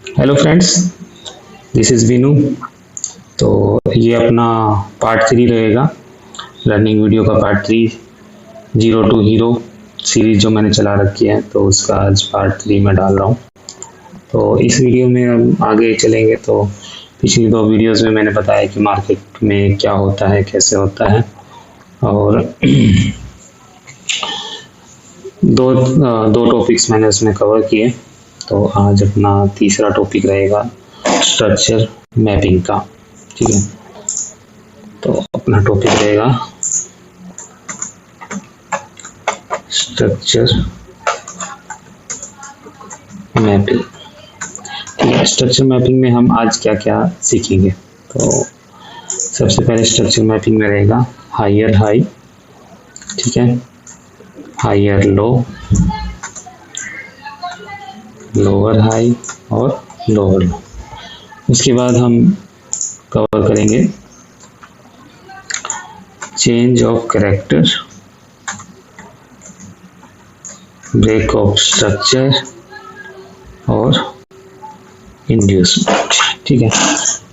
Hello friends, this is Binu. तो ये अपना पार्ट 3 रहेगा, लर्निंग वीडियो का part 3। Zero to hero series जो मैंने चला रखी है, तो उसका आज पार्ट 3 में डाल रहा हूँ। तो इस वीडियो में हम आगे चलेंगे। तो पिछली 2 वीडियोस में मैंने बताया कि मार्केट में क्या होता है, कैसे होता है, और दो टॉपिक्स मैंने उसमें कवर किए। तो आज अपना तीसरा टॉपिक रहेगा स्ट्रक्चर मैपिंग का। ठीक है, तो अपना टॉपिक रहेगा स्ट्रक्चर मैपिंग। ठीक है, स्ट्रक्चर मैपिंग में हम आज क्या क्या सीखेंगे। तो सबसे पहले स्ट्रक्चर मैपिंग में रहेगा हायर हाई, ठीक है, हायर लो, लोअर हाई और लोअर लो। उसके बाद हम कवर करेंगे change of character, break of structure और इंड्यूसमेंट। ठीक है,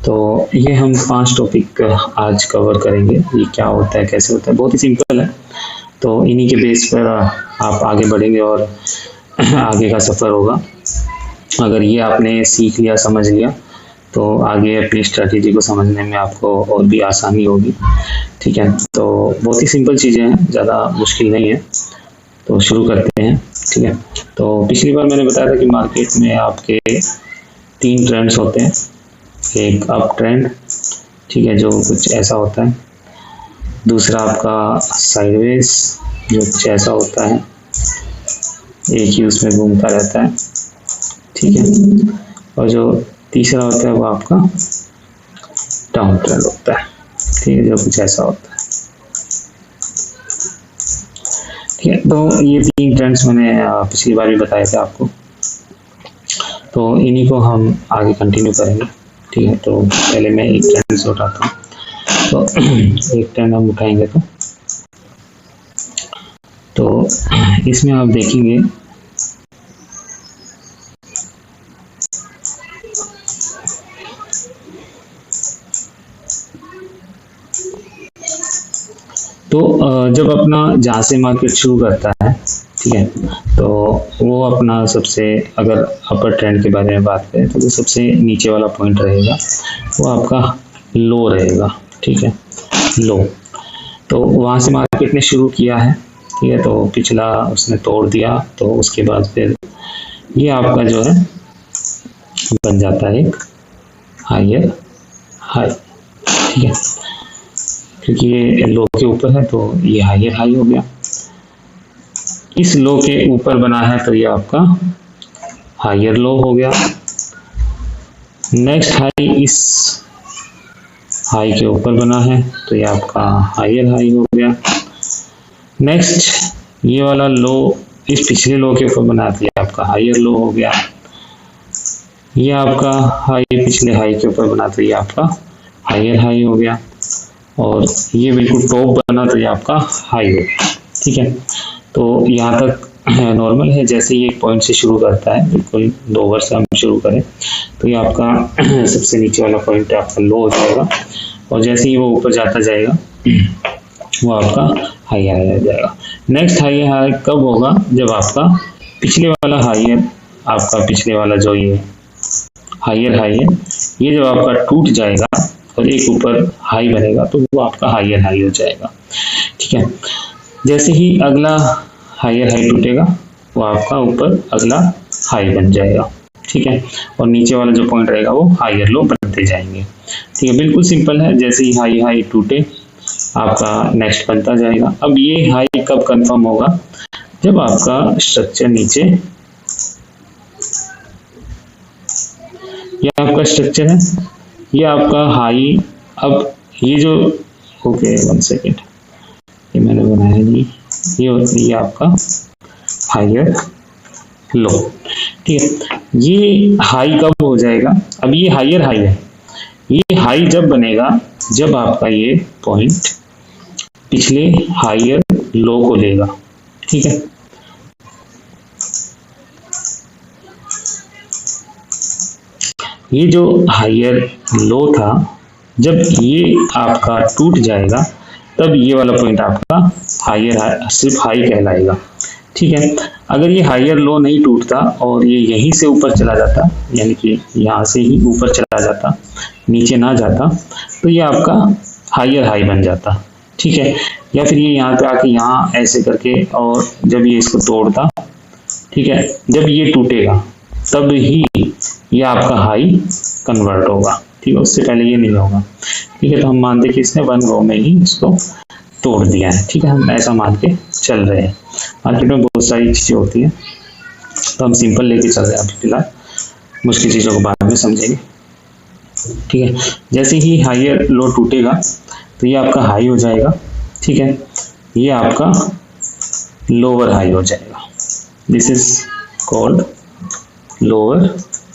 तो ये हम 5 टॉपिक आज कवर करेंगे। ये क्या होता है, कैसे होता है, बहुत ही सिंपल है। तो इन्हीं के बेस पर आप आगे बढ़ेंगे और आगे का सफ़र होगा। अगर ये आपने सीख लिया, समझ लिया, तो आगे अपनी स्ट्रैटेजी को समझने में आपको और भी आसानी होगी। ठीक है, तो बहुत ही सिंपल चीज़ें हैं, ज़्यादा मुश्किल नहीं है। तो शुरू करते हैं। ठीक है, तो पिछली बार मैंने बताया था कि मार्केट में आपके 3 ट्रेंड्स होते हैं। एक अप ट्रेंड, ठीक है, जो कुछ ऐसा होता है। दूसरा आपका साइडवेज, जो कुछ ऐसा होता है, एक ही उसमें घूमता रहता है। ठीक है, और जो तीसरा होता है वो आपका डाउन ट्रेंड होता है। ठीक है, जो कुछ ऐसा होता है। ठीक है, तो ये 3 ट्रेंड्स मैंने पिछली बार भी बताए थे आपको। तो इन्हीं को हम आगे कंटिन्यू करेंगे। ठीक है, तो पहले मैं एक ट्रेंड से उठाता हूँ। तो एक ट्रेंड हम उठाएंगे तो इसमें आप देखेंगे तो जब अपना जहाँ से मार्केट शुरू करता है, ठीक है, तो वो अपना सबसे, अगर अपर ट्रेंड के बारे में बात करें तो वो सबसे नीचे वाला पॉइंट रहेगा, वो आपका लो रहेगा। ठीक है, लो। तो वहाँ से मार्केट ने शुरू किया है, ठीक है, तो पिछला उसने तोड़ दिया, तो उसके बाद फिर ये आपका जो है बन जाता है एक हायर हाई। ठीक है, क्योंकि ये लो के ऊपर है तो ये हायर हाई हो गया। इस लो के ऊपर बना है तो ये आपका हायर लो हो गया। नेक्स्ट हाई इस हाई के ऊपर बना है तो ये आपका हायर हाई हो गया। नेक्स्ट ये वाला लो इस पिछले लो के ऊपर बना है तो ये आपका हायर लो हो गया। ये आपका हाई पिछले हाई के ऊपर बना तो ये आपका हायर हाई हो गया। और ये बिल्कुल टॉप बना तो ये आपका हाई हो गया। ठीक है, तो यहाँ तक नॉर्मल है। जैसे ही एक पॉइंट से शुरू करता है, बिल्कुल लोअर से हम शुरू करें तो ये आपका सबसे नीचे वाला पॉइंट आपका लो हो जाएगा, और जैसे ही वो ऊपर जाता जाएगा वो आपका हाई हाई आ जाएगा। नेक्स्ट हाई हाई कब होगा, जब आपका पिछले वाला हाई है, आपका पिछले वाला जो ये हायर हाई है, ये जब आपका टूट जाएगा और एक ऊपर हाई बनेगा तो वो आपका हायर हाई हो जाएगा। ठीक है, जैसे ही अगला हायर हाई टूटेगा वो आपका ऊपर अगला हाई बन जाएगा। ठीक है, और नीचे वाला जो पॉइंट रहेगा वो हायर लो बनते जाएंगे। ठीक है, बिल्कुल सिंपल है। जैसे ही हाई हाई टूटे आपका नेक्स्ट बनता जाएगा। अब ये हाई कब कंफर्म होगा, जब आपका स्ट्रक्चर नीचे, ये आपका स्ट्रक्चर है, ये आपका हाई। अब ये जो, ओके 1 सेकेंड, ये मैंने बनाया जी, ये आपका हायर लो। ठीक है, ये हाई कब हो जाएगा, अब ये हायर हाई है। ये हाई जब बनेगा जब आपका ये पॉइंट पिछले हायर लो को लेगा। ठीक है, ये जो हायर लो था, जब ये आपका टूट जाएगा तब ये वाला पॉइंट आपका हायर सिर्फ हाई कहलाएगा। ठीक है, अगर ये हायर लो नहीं टूटता और ये यहीं से ऊपर चला जाता, यानी कि यहाँ से ही ऊपर चला जाता, नीचे ना जाता, तो ये आपका हायर हाई बन जाता। ठीक है, या फिर ये यहाँ पे आके यहाँ ऐसे करके, और जब ये इसको तोड़ता, ठीक है, जब ये टूटेगा तब ही ये आपका हाई कन्वर्ट होगा। ठीक है, उससे पहले ये नहीं होगा। ठीक है, तो हम मानते कि इसने 1 रो में ही इसको तोड़ दिया है। ठीक है, हम ऐसा मान के चल रहे हैं। मार्केट में बहुत सारी चीज़ें होती हैं, तो हम सिंपल लेके चल रहे हैं अभी फिलहाल, मुश्किल चीज़ों को बाद में समझेंगे। ठीक है, जैसे ही हायर लो टूटेगा तो ये आपका हाई हो जाएगा। ठीक है, ये आपका लोअर हाई हो जाएगा। This is called lower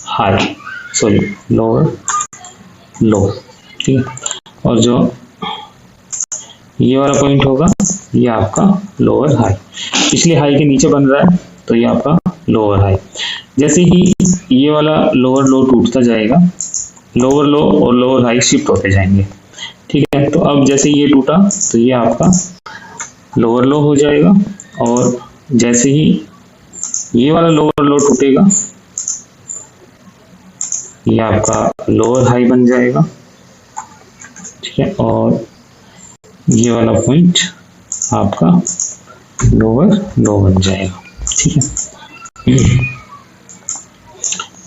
high, sorry lower लो। ठीक है, और जो ये वाला पॉइंट होगा ये आपका लोअर हाई, पिछले हाई के नीचे बन रहा है तो ये आपका लोअर हाई। जैसे ही ये वाला लोअर लो टूटता जाएगा, लोअर लो और लोअर हाई शिफ्ट होते जाएंगे। ठीक है, तो अब जैसे ये टूटा तो ये आपका लोअर लो हो जाएगा, और जैसे ही ये वाला लोअर लो टूटेगा ये आपका लोअर हाई बन जाएगा। ठीक है, और ये वाला पॉइंट आपका लोअर लो बन जाएगा। ठीक है,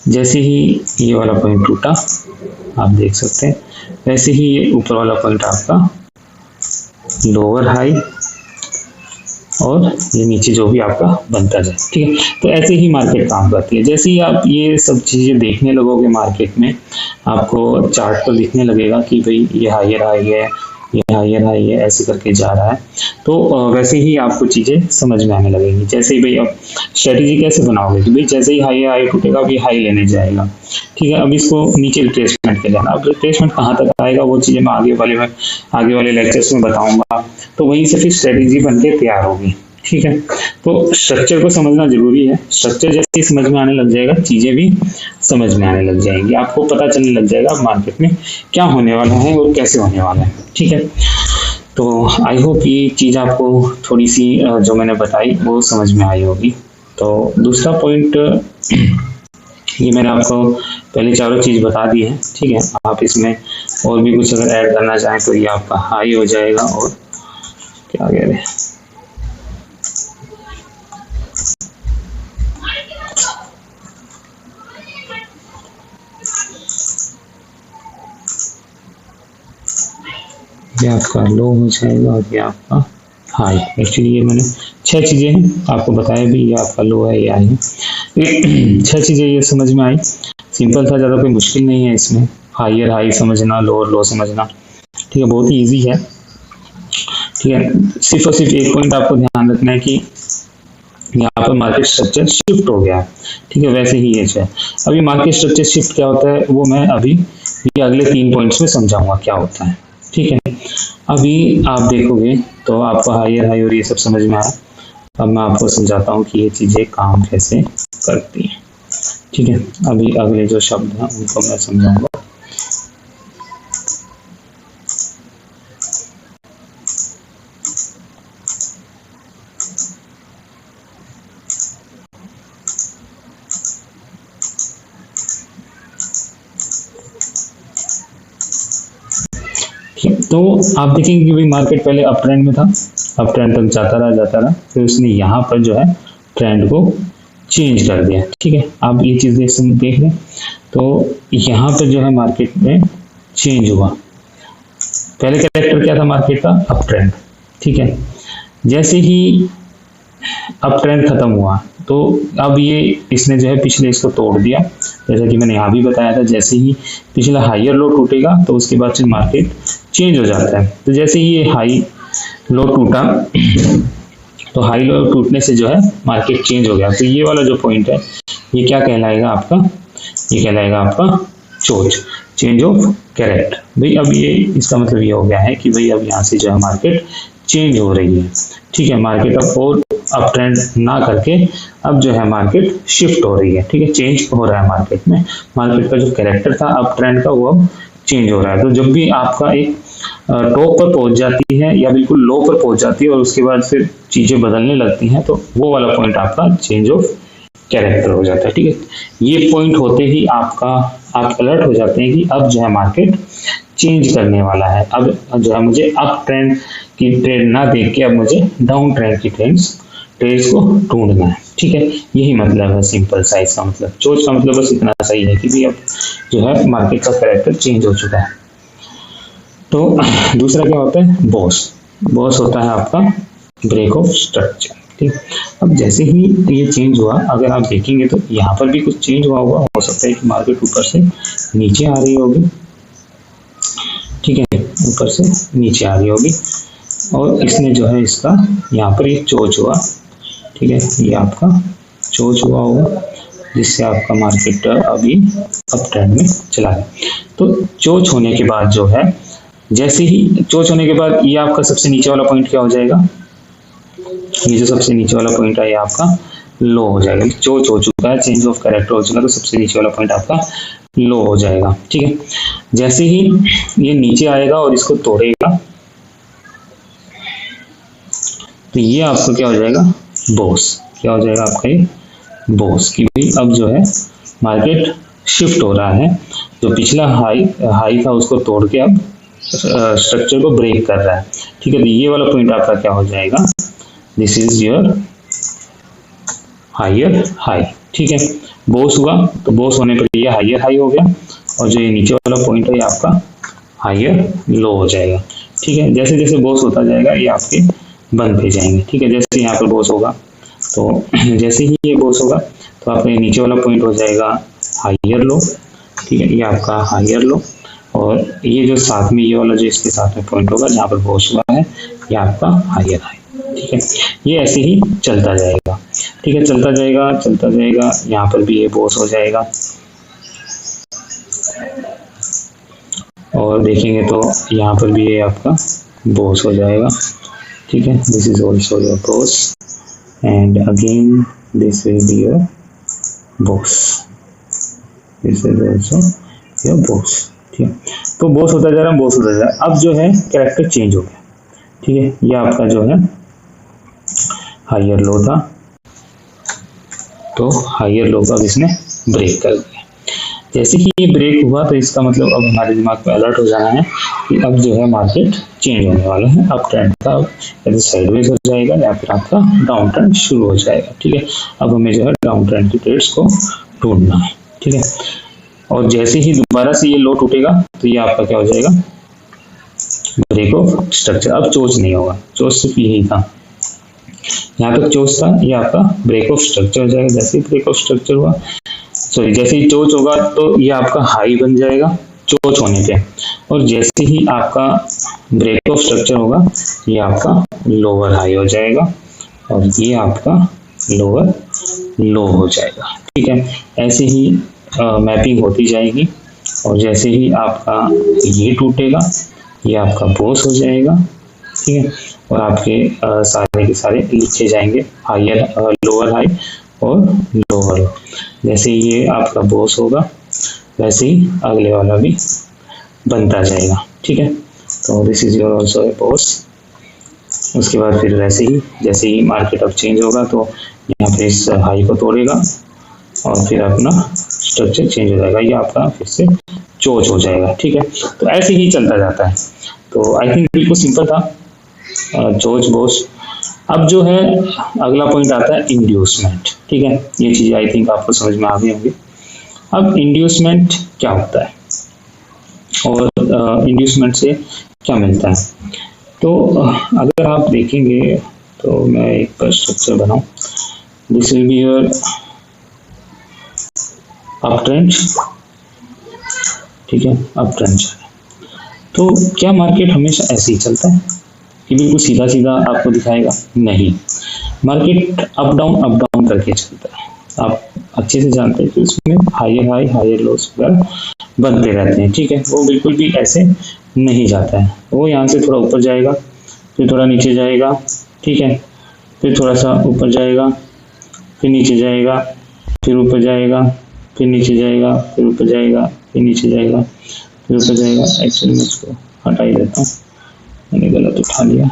जैसे ही ये वाला पॉइंट टूटा, आप देख सकते हैं, वैसे ही ये ऊपर वाला पॉइंट आपका लोअर हाई, और ये नीचे जो भी आपका बनता जाए। ठीक है, तो ऐसे ही मार्केट काम करती है। जैसे ही आप ये सब चीज़ें देखने लगोगे मार्केट में, आपको चार्ट पर दिखने लगेगा कि भाई ये हायर हाई है, ये हायर हाई है, ऐसे करके जा रहा है, तो वैसे ही आपको चीज़ें समझ में आने लगेंगी। जैसे ही भाई अब स्ट्रेटेजी कैसे बनाओगे कि भाई जैसे ही हाई हाई टूटेगा अभी हाई लेने जाएगा। ठीक है, अब इसको नीचे रिट्रेसमेंट के जाना, अब रिट्रेसमेंट कहाँ तक आएगा वो चीज़ें मैं आगे वाले लेक्चर्स में बताऊंगा, तो वहीं से फिर स्ट्रेटेजी बन के तैयार होगी। ठीक है, तो स्ट्रक्चर को समझना जरूरी है। स्ट्रक्चर जैसे ही समझ में आने लग जाएगा, चीजें भी समझ में आने लग जाएंगी, आपको पता चलने लग जाएगा मार्केट में क्या होने वाला है और कैसे होने वाला है। ठीक है, तो आई होप ये चीज़ आपको थोड़ी सी जो मैंने बताई वो समझ में आई होगी। तो दूसरा पॉइंट, ये मैंने आपको पहले चारों चीज़ बता दी है। ठीक है, आप इसमें और भी कुछ अगर ऐड करना चाहें तो ये आपका हाई हो जाएगा, और क्या कह रहे हैं, ये आपका लो हो जाएगा, और ये आपका हाई। एक्चुअली ये मैंने 6 चीज़ें हैं आपको बताया भी, ये आपका लो है, ये हाई है। 6 चीज़ें ये समझ में आई, सिंपल था, ज़्यादा कोई मुश्किल नहीं है इसमें। हायर हाई समझना, लोअर लो समझना, ठीक है, बहुत ही ईजी है। ठीक है, सिर्फ और सिर्फ एक पॉइंट आपको ध्यान रखना है कि यहाँ पर मार्केट स्ट्रक्चर शिफ्ट हो गया है। ठीक है, वैसे ही ये है। अभी मार्केट स्ट्रक्चर शिफ्ट क्या होता है वो मैं अभी ये अगले 3 पॉइंट्स में समझाऊंगा क्या होता है। ठीक है, अभी आप देखोगे तो आपको हायर हाई और ये सब समझ में आया। अब मैं आपको समझाता हूँ कि ये चीज़ें काम कैसे करती हैं। ठीक है, अभी अगले जो शब्द हैं उनको मैं समझाऊंगा। तो आप देखेंगे कि भाई मार्केट पहले अप ट्रेंड में था, अप ट्रेंड तक जाता रहा, फिर उसने यहाँ पर जो है ट्रेंड को चेंज कर दिया। ठीक है, आप ये चीज़ देख लें, तो यहाँ पर जो है मार्केट में चेंज हुआ। पहले कैरेक्टर क्या था मार्केट का, अप ट्रेंड। ठीक है, जैसे ही अप ट्रेंड खत्म हुआ तो अब ये इसने जो है पिछले इसको तोड़ दिया, जैसा कि मैंने यहाँ भी बताया था। जैसे ही पिछला हायर लो टूटेगा तो उसके बाद से मार्केट चेंज हो जाता है। तो जैसे ही ये हाई लो टूटा तो हाई लो टूटने से जो है मार्केट चेंज हो गया। तो ये वाला जो पॉइंट है ये क्या कहलाएगा आपका, ये कहलाएगा आपका चोच, चेंज ऑफ कैरेक्टर। भाई अब ये इसका मतलब ये हो गया है कि भाई अब यहाँ से जो है मार्केट चेंज हो रही है। ठीक है, मार्केट अब और अप ट्रेंड ना करके अब जो है मार्केट शिफ्ट हो रही है, ठीक है, चेंज हो रहा है मार्केट में। मार्केट का जो कैरेक्टर था अप ट्रेंड का वो अब चेंज हो रहा है। तो जब भी आपका एक टॉप पर पहुंच जाती है या बिल्कुल लो पर पहुंच जाती है और उसके बाद फिर चीजें बदलने लगती हैं, तो वो वाला पॉइंट आपका चेंज ऑफ कैरेक्टर हो जाता है, ठीक है। ये पॉइंट होते ही आप अलर्ट हो जाते हैं कि अब जो है मार्केट चेंज करने वाला है। अब जो है मुझे अप ट्रेंड की ट्रेड ना देख के अब मुझे डाउन ट्रेंड की ट्रेड्स को ढूंढना है, ठीक है। यही मतलब है सिंपल सा इसका मतलब। चोच का मतलब बस इतना सही है कि भी अब जो है मार्केट का कैरेक्टर चेंज हो चुका है। तो दूसरा क्या होता है, बॉस होता है आपका ब्रेक ऑफ स्ट्रक्चर, ठीक। अब जैसे ही ये चेंज हुआ, अगर आप देखेंगे तो यहाँ पर भी कुछ चेंज हुआ होगा, हो सकता है कि मार्केट ऊपर से नीचे आ रही होगी, ठीक है, ऊपर से नीचे आ रही होगी और इसने जो है इसका यहाँ पर एक चोच हुआ, ठीक है, ये आपका चोच हुआ होगा जिससे आपका मार्केट अभी अप ट्रेंड में चला गया। तो चोच होने के बाद जो है, जैसे ही चोच होने के बाद ये आपका सबसे नीचे वाला पॉइंट क्या हो जाएगा, ये जो सबसे नीचे वाला पॉइंट है ये आपका लो हो जाएगा। चोच हो चुका है, चेंज ऑफ कैरेक्टर हो चुका है, तो सबसे नीचे वाला पॉइंट आपका लो हो जाएगा, ठीक है। जैसे ही ये नीचे आएगा और इसको तोड़ेगा तो ये आपका क्या हो जाएगा, बॉस। क्या हो जाएगा आपका ये बॉस, कि भाई अब जो है मार्केट शिफ्ट हो रहा है, जो पिछला हाई था उसको तोड़ के अब स्ट्रक्चर को ब्रेक कर रहा है, ठीक है। तो ये वाला पॉइंट आपका क्या हो जाएगा, this is your higher high, ठीक है। बॉस हुआ तो बॉस होने पर ये हायर हाई हो गया और जो ये नीचे वाला पॉइंट है ये आपका हायर लो हो जाएगा, ठीक है। जैसे जैसे बॉस होता जाएगा ये आपके बनते जाएंगे, ठीक है। जैसे यहाँ पर बॉस होगा तो जैसे ही ये बॉस होगा तो आपका ये नीचे वाला पॉइंट हो जाएगा हायर लो, ठीक है, ये आपका हायर लो और ये जो साथ में ये वाला जो इसके साथ में पॉइंट होगा जहाँ पर बॉस हुआ है ये आपका हायर हाई, ठीक है। ये ऐसे ही चलता जाएगा, ठीक है, चलता जाएगा। यहाँ पर भी ये बॉस हो जाएगा और देखेंगे तो यहाँ पर भी ये आपका बॉस हो जाएगा, ठीक है। This is also your boss and again this will be your boss, this is also your boss, ठीक है। तो बॉस होता जा रहा है, बॉस होता जा रहा है। अब जो है कैरेक्टर चेंज हो गया, ठीक है। ये आपका जो है हायर लो था, तो हायर लो का इसने ब्रेक कर दिया। जैसे कि ये ब्रेक हुआ तो इसका मतलब अब हमारे दिमाग में अलर्ट हो जाना है कि अब जो है मार्केट चेंज होने वाला है। अप ट्रेंड का या साइडवेज हो जाएगा या फिर आपका डाउन ट्रेंड शुरू हो जाएगा, ठीक है। अब हमें जो है डाउन ट्रेंड की ट्रेड्स को ढूंढना है, ठीक है। और जैसे ही दोबारा से ये लो टूटेगा तो ये आपका क्या हो जाएगा, ब्रेक ऑफ स्ट्रक्चर। अब चोच नहीं होगा, चोच सिर्फ यही था, यहाँ तक चोच था, ये आपका ब्रेक ऑफ स्ट्रक्चर हो जाएगा। जैसे ही ब्रेक ऑफ स्ट्रक्चर हुआ, सॉरी जैसे ही चोच होगा तो ये आपका हाई बन जाएगा चोच होने पे, और जैसे ही आपका ब्रेक ऑफ स्ट्रक्चर होगा ये आपका लोअर हाई हो जाएगा और ये आपका लोअर लो हो जाएगा, ठीक है। ऐसे ही मैपिंग होती जाएगी और जैसे ही आपका ये टूटेगा ये आपका बॉस हो जाएगा, ठीक है। और आपके सारे के सारे लिखे जाएंगे हायर लोअर हाई और लोअर लो। जैसे ही ये आपका बॉस होगा वैसे ही अगले वाला भी बनता जाएगा, ठीक है। तो this is your also a boss. उसके बाद फिर वैसे ही जैसे ही मार्केट अब चेंज होगा तो यहाँ पे इस हाई को तोड़ेगा और फिर अपना स्ट्रक्चर चेंज हो जाएगा, ये आपका फिर से चोच हो जाएगा, ठीक है। तो ऐसे ही चलता जाता है। तो आई थिंक बिल्कुल सिंपल था, चोच बॉस। अब जो है अगला पॉइंट आता है इंड्यूसमेंट, ठीक है। ये चीज़ आई थिंक आपको समझ में आ गई होंगी। अब इंड्यूसमेंट क्या होता है और इंड्यूसमेंट से क्या मिलता है, तो अगर आप देखेंगे तो मैं एक पर स्ट्रक्चर बनाऊं, this will be your up trend, ठीक है, अप ट्रेंड। तो क्या मार्केट हमेशा ऐसे ही चलता है कि बिल्कुल सीधा सीधा आपको दिखाएगा? नहीं, मार्केट अप डाउन करके चलता है। आप अच्छे से जानते हैं कि उसमें हायर हाई हायर लोस वगैरह बनते रहते हैं, ठीक है। वो बिल्कुल भी ऐसे नहीं जाता है, वो यहाँ से थोड़ा ऊपर जाएगा फिर थोड़ा नीचे जाएगा, ठीक है, फिर थोड़ा सा ऊपर जाएगा, फिर नीचे जाएगा, फिर ऊपर जाएगा, फिर नीचे जाएगा, फिर ऊपर जाएगा, फिर नीचे जाएगा, फिर ऊपर जाएगा। एक्चुअली मैं इसको हटा ही देता हूँ, मैंने गलत उठा लिया,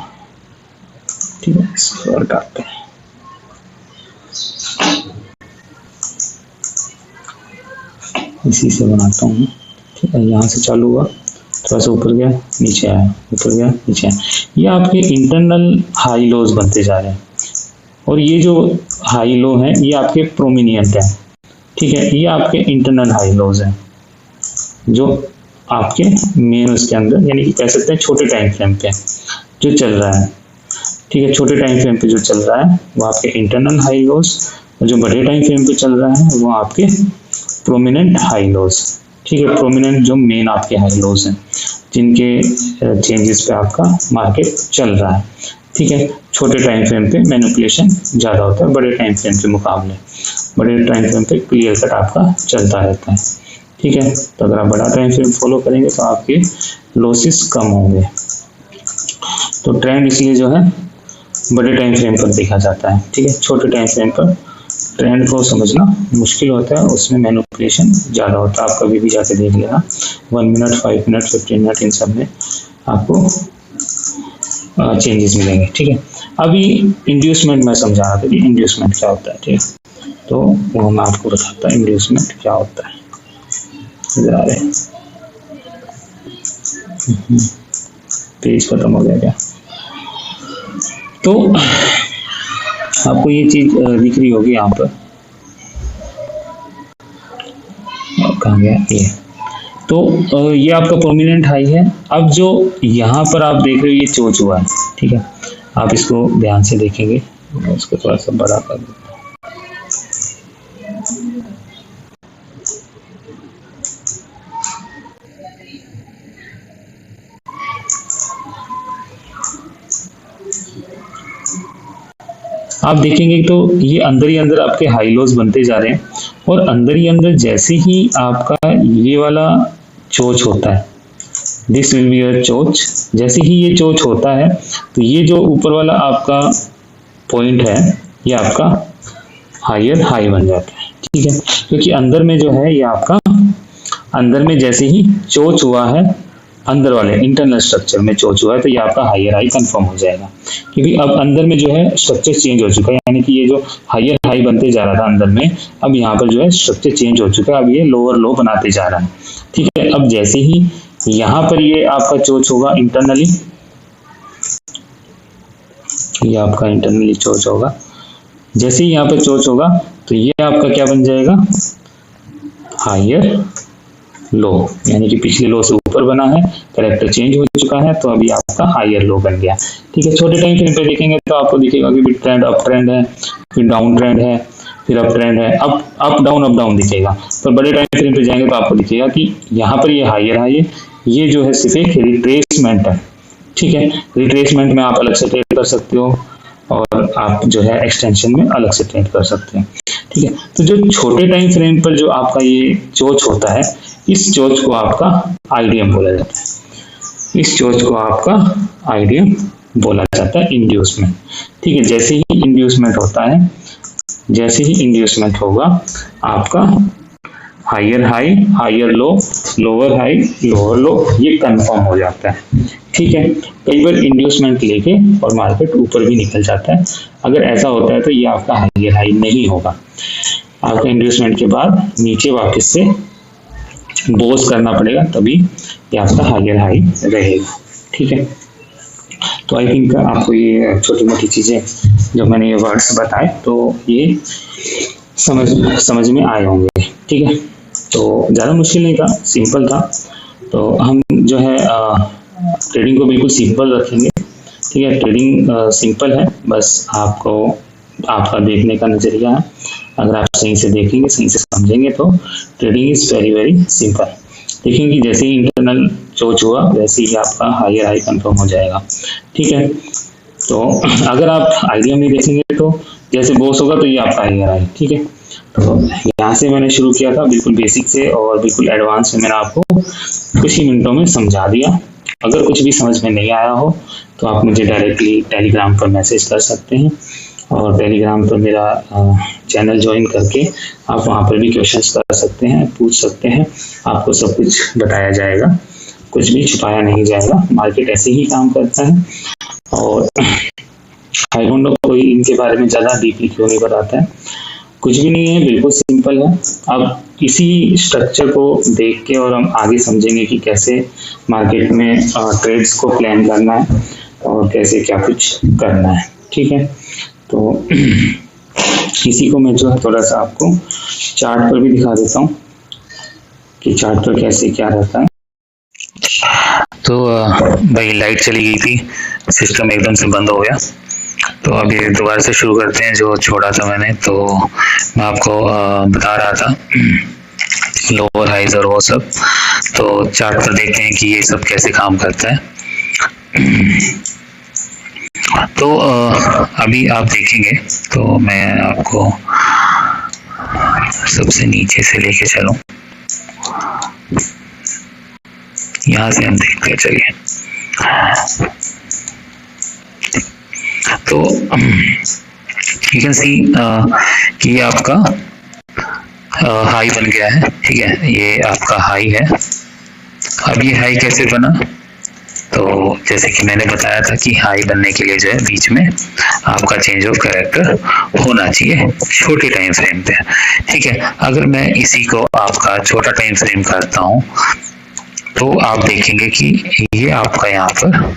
ठीक है, इसको हटाते हैं। इसी से बनाता हूँ, ठीक है। यहाँ से चालू हुआ, थोड़ा सा ऊपर गया, नीचे आया, ऊपर गया, नीचे आया। ये आपके इंटरनल हाई लोज बनते जा रहे हैं, और ये जो हाई लो है ये आपके प्रोमिनिएंट है, ठीक है। ये आपके इंटरनल हाई लोज हैं जो आपके मेन उसके अंदर, यानी कि कह सकते हैं छोटे टाइम फ्रेम पे जो चल रहा है, ठीक है। छोटे टाइम फ्रेम पे जो चल रहा है वो आपके इंटरनल हाई लोज, और जो बड़े टाइम फ्रेम पे चल रहा है वो आपके प्रोमिनेंट हाई लोज, ठीक है। प्रोमिनेंट जो मेन आपके हाई लोज हैं जिनके चेंजेस पे आपका मार्केट चल रहा है, ठीक है। छोटे टाइम फ्रेम पे मैनिपुलेशन ज़्यादा होता है बड़े टाइम फ्रेम के मुकाबले, बड़े टाइम फ्रेम पे क्लियर कट आपका चलता रहता है, ठीक है। तो अगर आप बड़ा टाइम फ्रेम फॉलो करेंगे तो आपके लॉसेस कम होंगे। तो ट्रेंड इसलिए जो है बड़े टाइम फ्रेम पर देखा जाता है, ठीक है। छोटे टाइम फ्रेम पर ट्रेंड को समझना मुश्किल होता है, उसमें मैनिपुलेशन ज़्यादा होता है। आप कभी भी जाके देख लेना, 1 मिनट, 5 मिनट, 15 मिनट, इन सब में आपको चेंजेस मिलेंगे, ठीक है। अभी इंड्यूसमेंट मैं समझा रहा था कि इंड्यूसमेंट क्या होता है, ठीक है। तो वो मैं आपको बताता हूँ इंड्यूसमेंट क्या होता है। पेज खत्म हो गया क्या? तो आपको ये चीज दिख रही होगी यहाँ पर, कहाँ गया ये? तो ये आपका प्रोमिनेंट हाई है। अब जो यहाँ पर आप देख रहे हो ये चोच हुआ है, ठीक है। आप इसको ध्यान से देखेंगे, मैं इसको थोड़ा सा बड़ा कर दूँ। आप देखेंगे तो ये अंदर ही अंदर आपके हाई लोज बनते जा रहे हैं, और अंदर ही अंदर जैसे ही आपका ये वाला चोच होता है, दिस विल बी योर चोच, जैसे ही ये चोच होता है तो ये जो ऊपर वाला आपका पॉइंट है ये आपका हायर हाई बन जाता है, ठीक है। क्योंकि अंदर में जो है ये आपका, अंदर में जैसे ही चोच हुआ है, अंदर वाले इंटरनल स्ट्रक्चर में चोच हुआ है, तो ये आपका हायर हाई कंफर्म हो जाएगा। क्योंकि अब अंदर में जो है स्ट्रक्चर चेंज हो चुका है, यानी कि ये जो हायर हाई बनते जा रहा था अंदर में, अब यहाँ पर जो है स्ट्रक्चर चेंज हो चुका है, अब ये लोअर लो बनाते जा रहा है, ठीक है। अब जैसे ही यहाँ पर ये आपका चोच होगा इंटरनली, ये आपका इंटरनली चोच होगा, जैसे ही यहाँ पर चोच होगा तो ये आपका क्या बन जाएगा, हायर लो, यानी कि पिछले लो से ऊपर बना है, कैरेक्टर चेंज हो चुका है, तो अभी आपका हायर लो बन गया, ठीक है। छोटे टाइम फ्रेम पे देखेंगे तो आपको दिखेगा कि ट्रेंड अप ट्रेंड है, फिर डाउन ट्रेंड है, फिर अप ट्रेंड है, अप डाउन दिखेगा। पर बड़े टाइम फ्रेम पे जाएंगे तो आपको दिखेगा कि यहाँ पर ये हायर हाई है, ये जो है सिर्फ एक रिट्रेसमेंट है, ठीक है। रिट्रेसमेंट में आप अलग से ट्रेड कर सकते हो, और आप जो है एक्सटेंशन में अलग से ट्रेड कर सकते हैं, ठीक है। तो जो छोटे टाइम फ्रेम पर जो आपका ये चोच होता है, इस चोच को आपका आईडीएम बोला जाता है, इस चोच को आपका आईडीएम बोला जाता है, इंड्यूसमेंट, ठीक है। जैसे ही इंड्यूसमेंट होता है, जैसे ही इंड्यूसमेंट होगा आपका higher high, higher low, lower high, lower low, ये कंफर्म हो जाता है, ठीक है। कई बार इंड्यूसमेंट लेके और मार्केट ऊपर भी निकल जाता है। अगर ऐसा होता है तो ये आपका हायर हाई नहीं होगा, आपका इंड्यूसमेंट के बाद नीचे वापस से बोस करना पड़ेगा, तभी ये आपका हायर हाई रहेगा, ठीक है। तो आई थिंक आपको ये छोटी मोटी चीजें जब मैंने ये वर्ड्स बताए तो ये समझ में आए होंगे, ठीक है। तो ज़्यादा मुश्किल नहीं था, सिंपल था। तो हम जो है ट्रेडिंग को बिल्कुल सिंपल रखेंगे, ठीक है। ट्रेडिंग सिंपल है, बस आपको आपका देखने का नजरिया है। अगर आप सही से देखेंगे, सही से समझेंगे तो trading is very very simple. देखेंगे जैसे ही इंटरनल चोच हुआ वैसे ही आपका हायर हाई कंफर्म हो जाएगा, ठीक है। तो अगर आप आइडिया में देखेंगे तो जैसे बोस होगा तो ये आपका हायर हाई, ठीक है। तो यहाँ से मैंने शुरू किया था बिल्कुल बेसिक से, और बिल्कुल एडवांस में मैंने आपको कुछ ही मिनटों में समझा दिया। अगर कुछ भी समझ में नहीं आया हो तो आप मुझे डायरेक्टली टेलीग्राम पर मैसेज कर सकते हैं, और टेलीग्राम पर मेरा चैनल ज्वाइन करके आप वहाँ पर भी क्वेश्चंस कर सकते हैं, पूछ सकते हैं, आपको सब कुछ बताया जाएगा, कुछ भी छुपाया नहीं जाएगा। मार्केट ऐसे ही काम करता है। और आई डोंट नो कोई इनके बारे में ज़्यादा डीपली क्यों नहीं बताता है, कुछ भी नहीं है, बिल्कुल सिंपल है। अब इसी स्ट्रक्चर को देख के और हम आगे समझेंगे कि कैसे मार्केट में ट्रेड्स को प्लान करना है और कैसे क्या कुछ करना है, ठीक है। तो इसी को मैं जो है थोड़ा सा आपको चार्ट पर भी दिखा देता हूँ कि चार्ट पर कैसे क्या रहता है। तो भाई लाइट चली गई थी, सिस्टम एकदम से बंद हो गया, तो अभी दोबारा से शुरू करते हैं जो छोड़ा था मैंने। तो मैं आपको बता रहा था लोअर हाइज और वो सब। तो चार्ट पर देखते हैं कि ये सब कैसे काम करता है। तो अभी आप देखेंगे तो मैं आपको सबसे नीचे से लेके चलूं, यहाँ से हम देखते हैं, चलिए। तो यू कैन सी कि ये आपका हाई बन गया है, ठीक है, ये आपका हाई है। अब ये हाई कैसे बना, तो जैसे कि मैंने बताया था कि हाई बनने के लिए जो है बीच में आपका चेंज ऑफ कैरेक्टर होना चाहिए छोटे टाइम फ्रेम पे, ठीक है। अगर मैं इसी को आपका छोटा टाइम फ्रेम करता हूँ तो आप देखेंगे कि ये आपका यहाँ पर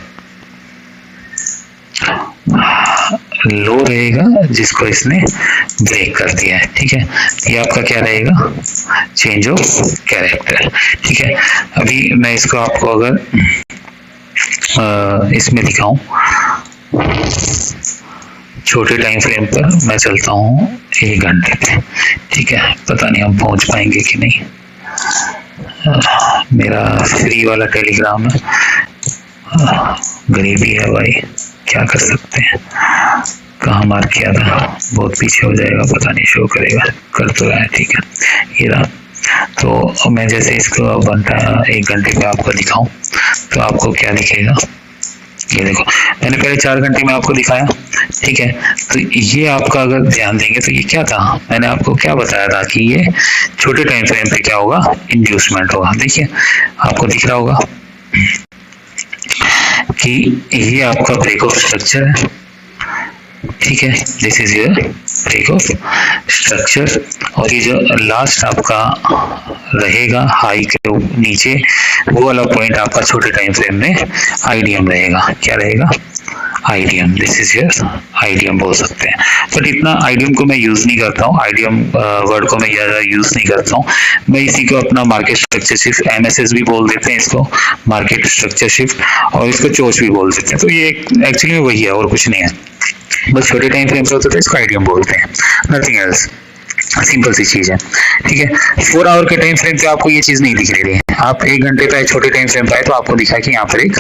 लो रहेगा जिसको इसने ब्रेक कर दिया है, ठीक है। ये आपका क्या रहेगा, चेंज ऑफ कैरेक्टर, ठीक है। अभी मैं इसको आपको अगर इसमें दिखाऊं, छोटे टाइम फ्रेम पर मैं चलता हूँ 1 घंटे पे, ठीक है। पता नहीं हम पहुंच पाएंगे कि नहीं, मेरा फ्री वाला टेलीग्राम है, गरीबी है भाई, क्या कर सकते हैं। कहाँ मार्क किया था, बहुत पीछे हो जाएगा, पता नहीं शो करेगा, कर तो रहा है, ठीक है, ये रहा। तो मैं जैसे इसको 1 घंटे पे आपको दिखाऊं तो आपको क्या दिखेगा, ये देखो, मैंने पहले 4 घंटे में आपको दिखाया, ठीक है। तो ये आपका अगर ध्यान देंगे तो ये क्या था, मैंने आपको क्या बताया था कि ये छोटे टाइम फ्रेम पे क्या होगा, इंड्यूसमेंट होगा। देखिए आपको दिख रहा होगा कि ये आपका ब्रेक ऑफ स्ट्रक्चर है, ठीक है, this is your break of structure. और ये जो लास्ट आपका रहेगा हाई के नीचे, वो वाला पॉइंट आपका छोटे टाइम फ्रेम में आईडीएम रहेगा, क्या रहेगा, IDM, this is your IDM बोल सकते हैं। बट इतना आईडीएम को मैं यूज नहीं करता हूँ, आईडीएम वर्ड को मैं ज़्यादा यूज नहीं करता हूँ। मैं इसी को अपना मार्केट स्ट्रक्चर शिफ्ट, एमएसएस भी बोल देते हैं इसको, मार्केट स्ट्रक्चर शिफ्ट, और इसको चोच भी बोल देते हैं। तो ये एक्चुअली में वही है और कुछ नहीं है, बस छोटे टाइम फ्रेम पे होता है, इसको आईडीएम बोलते हैं, नथिंग एल्स, सिंपल सी चीज है, ठीक है। 4 आवर के टाइम फ्रेम पे आपको ये चीज नहीं दिख रही है, आप 1 घंटे पे छोटे टाइम फ्रेम पे आए तो आपको दिखा कि यहाँ पर एक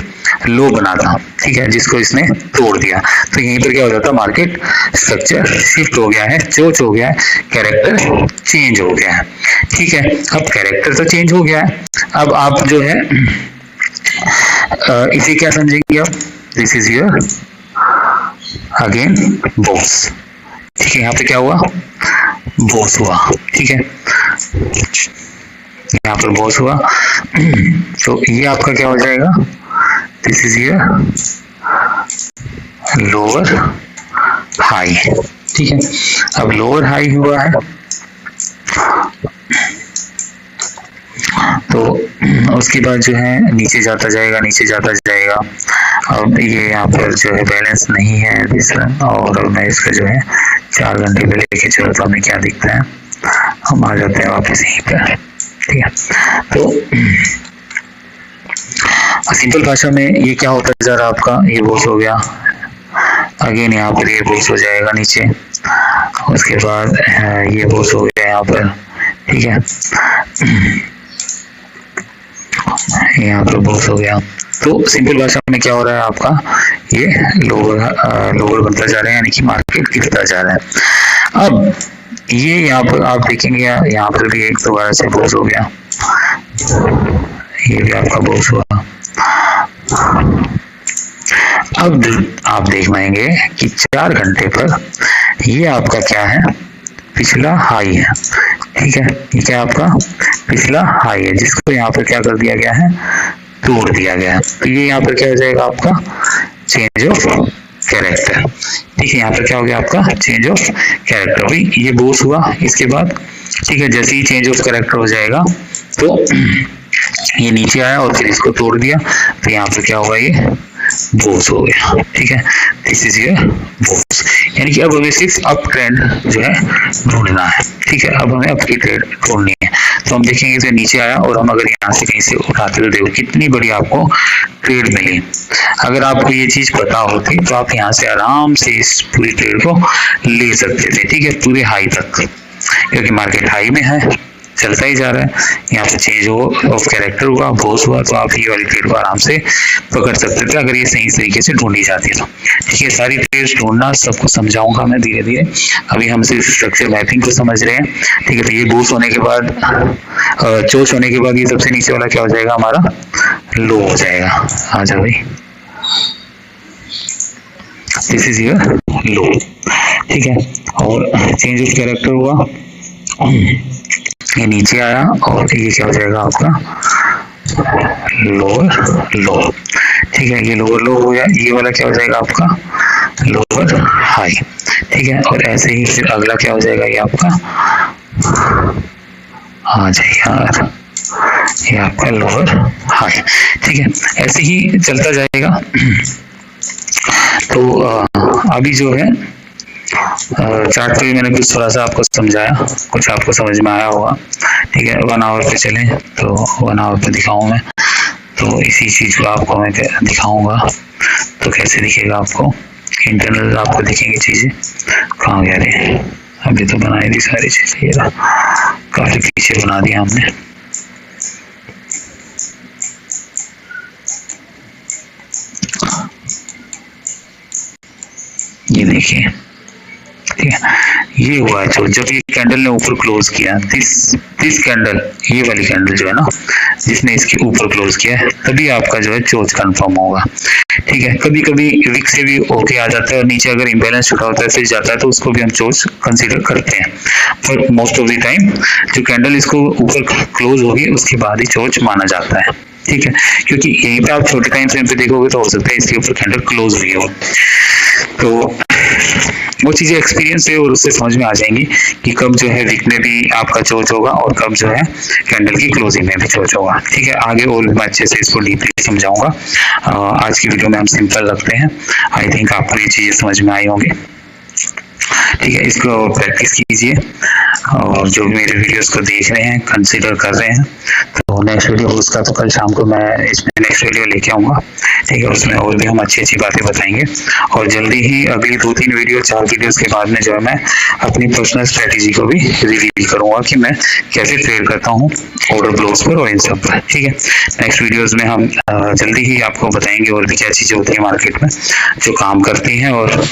लो बना था, ठीक है, जिसको इसने तोड़ दिया। तो यहीं पर क्या हो जाता है, मार्केट स्ट्रक्चर शिफ्ट हो गया है, चोच हो गया है, कैरेक्टर चेंज हो गया है, ठीक है। अब कैरेक्टर तो चेंज हो गया है, अब आप जो है इसे क्या समझेंगे आप, this is your again boss, ठीक है। यहाँ पे क्या हुआ, बॉस हुआ, ठीक है, यहाँ पर बॉस हुआ। तो ये आपका क्या हो जाएगा, this is your lower high, ठीक है। अब लोअर हाई हुआ है तो उसके बाद जो है नीचे जाता जाएगा, नीचे जाता जाएगा। अब ये यहाँ पर जो है बैलेंस नहीं है और मैं इसका जो है 4 घंटे पे लेके चलता हूँ, हमें क्या दिखता है, हम आ जाते हैं वापस यहीं पर, ठीक है। तो सिंपल भाषा में ये क्या होता है, जरा आपका ये बॉस हो गया, अगेन यहाँ पर ये बॉस हो जाएगा नीचे, उसके बाद ये बॉस हो गया यहाँ पर, ठीक है, यहाँ पर बॉस हो गया। तो सिंपल भाषा में क्या हो रहा है आपका, ये लोअर बनता जा रहा है, यानी कि मार्केट गिरता जा रहा है। अब ये यहाँ पर आप देखेंगे, यहाँ पर भी एक दोबारा से बॉस हो गया, ये भी आपका बॉस हुआ। अब आप देख पाएंगे कि 4 घंटे पर ये आपका क्या है, पिछला हाई है। ठीक है, ये क्या आपका पिछला हाई है, जिसको यहाँ पर क्या कर दिया गया है, तोड़ दिया गया है। तो ये यहाँ पर क्या हो जाएगा आपका चेंज ऑफ कैरेक्टर। ठीक है, यहाँ पर क्या हो गया आपका चेंज ऑफ कैरेक्टर। भाई ये बोस हुआ इसके बाद। ठीक है, जैसे ही चेंज ऑफ कैरेक्टर हो जाएगा तो ये नीचे आया और फिर इसको तोड़ दिया, तो यहाँ पर क्या होगा, ये बोस हो गया। ठीक है, दिस इज योर बोस। यानी कि अब हमें सिर्फ अप ट्रेंड जो है ढूंढना है। ठीक है, अब हमें अप की ट्रेंड ढूंढनी है। तो हम देखेंगे तो नीचे आया और हम अगर यहाँ से कहीं से उठाते तो देखो कितनी बड़ी आपको ट्रेड मिली। अगर आपको ये चीज पता होती तो आप यहाँ से आराम से इस पूरी ट्रेड को ले सकते थे। ठीक है, पूरे हाई तक, क्योंकि मार्केट हाई में है, चलता ही जा रहा है। यहाँ पे चेंज ऑफ कैरेक्टर हुआ, बोस हुआ, तो आप ये वाली ट्रेड को आराम से पकड़ सकते थे अगर ये सही तरीके से ढूंढी जाती है तो। ठीक है, सारी ट्रेड्स ढूंढना सबको समझाऊंगा मैं धीरे धीरे। अभी हम सिर्फ स्ट्रक्चर मैपिंग को समझ रहे हैं। ठीक है, तो ये बोस होने के बाद, चोच होने के बाद ये सबसे नीचे वाला क्या हो जाएगा, हमारा लो हो जाएगा। आ जाओ भाई, दिस इज योर लो। ठीक है, और चेंज ऑफ कैरेक्टर हुआ, ये नीचे आया और ये क्या हो जाएगा आपका लोअर लो। ठीक है, ये लोअर लो हो गया, ये वाला क्या हो जाएगा आपका लोअर हाई। ठीक है, और ऐसे ही फिर अगला क्या हो जाएगा, ये आपका आ जाए यार, ये आपका लोअर हाई। ठीक है, ऐसे ही चलता जाएगा। तो अभी जो है चार्ट पे मैंने कुछ थोड़ा सा आपको समझाया, कुछ आपको समझ में आया होगा। ठीक है, 1 आवर पे चले तो 1 आवर पे दिखाऊं मैं, तो इसी चीज को आपको मैं दिखाऊंगा। तो कैसे दिखेगा आपको, इंटरनल आपको दिखेंगी चीजें। कहाँ गया रे, अभी तो बनाई दी सारी चीजें, ये काफी पीछे बना दिया हमने। ये देखिए, ठीक है, ये हुआ है। तो जब ये कैंडल ने ऊपर क्लोज किया, दिस कैंडल, ये वाली कैंडल जो है ना, जिसने इसके ऊपर क्लोज किया है, तभी आपका जो है चोच कंफर्म होगा। ठीक है, कभी कभी विक से भी ओके आ जाता है और नीचे अगर इम्बैलेंस छुटा होता है फिर जाता है, तो उसको भी हम चोच कंसीडर करते हैं। पर मोस्ट ऑफ द टाइम जो कैंडल इसको ऊपर क्लोज होगी उसके बाद ही चोच माना जाता है। ठीक है, क्योंकि यहीं पे आप छोटे टाइम फ्रेम पे देखोगे तो हो सकता है इसके ऊपर कैंडल क्लोज हुई हो, तो वो चीजें एक्सपीरियंस से और उससे समझ में आ जाएंगी कि कब जो है विक में भी आपका चोच होगा और कब जो है कैंडल की क्लोजिंग में भी चोच होगा। ठीक है, आगे और मैं अच्छे से इसको डीपली समझाऊंगा। आज की वीडियो में हम सिंपल रखते हैं। आई थिंक आपको ये चीजें समझ में आई होंगी। ठीक है, इसको प्रैक्टिस कीजिए और जो भी मेरे वीडियोस को देख रहे हैं, कंसीडर कर रहे हैं, तो नेक्स्ट वीडियो उसका तो कल शाम को मैं इसमें नेक्स्ट वीडियो लेके आऊँगा। ठीक है, उसमें और भी हम अच्छी अच्छी बातें बताएंगे और जल्दी ही अगली 2-3 वीडियो 4 वीडियोस के बाद में जो है मैं अपनी पर्सनल स्ट्रेटेजी को भी रिवील करूँगा कि मैं कैसे ट्रेड करता हूँ ऑर्डर ब्लॉक्स पर और इन सब पर। ठीक है, नेक्स्ट वीडियोस में हम जल्दी ही आपको बताएंगे और भी क्या चीज़ें होती है मार्केट में जो काम करती हैं और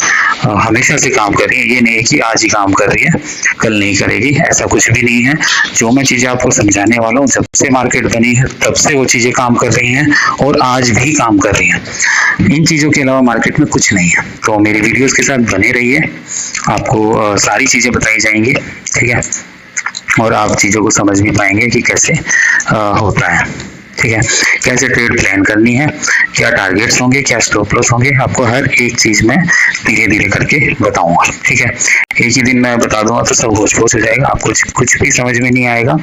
हमेशा से काम कर रही है। ये नहीं है कि आज ही काम कर रही है कल नहीं करेगी, ऐसा कुछ भी नहीं है। जो मैं चीजें आपको समझाने वाला हूँ, जब से मार्केट बनी है तब से वो चीजें काम कर रही हैं और आज भी काम कर रही हैं। इन चीजों के अलावा मार्केट में कुछ नहीं है। तो मेरी वीडियोस के साथ बने रहिए, आपको सारी चीजें बताई जाएंगी। ठीक है, और आप चीजों को समझ भी पाएंगे कि कैसे होता है। ठीक है, कैसे ट्रेड प्लान करनी है, क्या टारगेट्स होंगे, क्या स्टॉप लॉस होंगे, आपको हर एक चीज में धीरे धीरे करके बताऊंगा। ठीक है, एक ही दिन मैं बता दूंगा तो सब होश पोश हो जाएगा, आपको कुछ भी समझ में नहीं आएगा।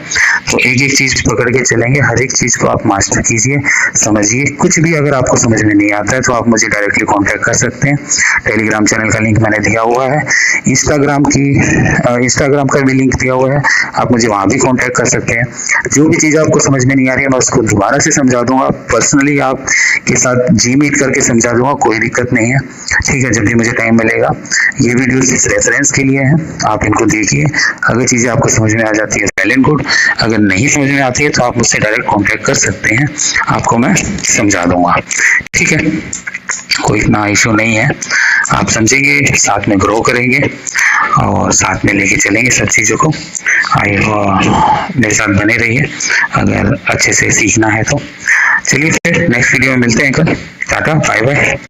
तो एक एक चीज पकड़ के चलेंगे, हर एक चीज को आप मास्टर कीजिए, समझिए। कुछ भी अगर आपको समझ में नहीं आता है तो आप मुझे डायरेक्टली कॉन्टेक्ट कर सकते हैं। टेलीग्राम चैनल का लिंक मैंने दिया हुआ है, इंस्टाग्राम का भी लिंक दिया हुआ है, आप मुझे वहां भी कॉन्टेक्ट कर सकते हैं। जो भी चीज आपको समझ में नहीं आ रही है मैं उसको दोबारा से समझा दूंगा, पर्सनली आपके साथ जी मीट करके समझा दूंगा, कोई दिक्कत नहीं है। ठीक है, जब भी मुझे टाइम मिलेगा। ये वीडियो सिर्फ रेफरेंस के लिए है, आप इनको देखिए। अगर चीजें आपको समझ में आ जाती है वेल एंड गुड, अगर नहीं समझ में आती है तो आप मुझसे डायरेक्ट कॉन्टेक्ट कर सकते हैं, आपको मैं समझा दूंगा। ठीक है, कोई इतना इशू नहीं है, आप समझेंगे, साथ में ग्रो करेंगे और साथ में लेके चलेंगे सब चीज़ों को। मेरे साथ बने रहिए अगर अच्छे से सीखना है तो। चलिए फिर नेक्स्ट वीडियो में मिलते हैं कल। Tata, bye bye.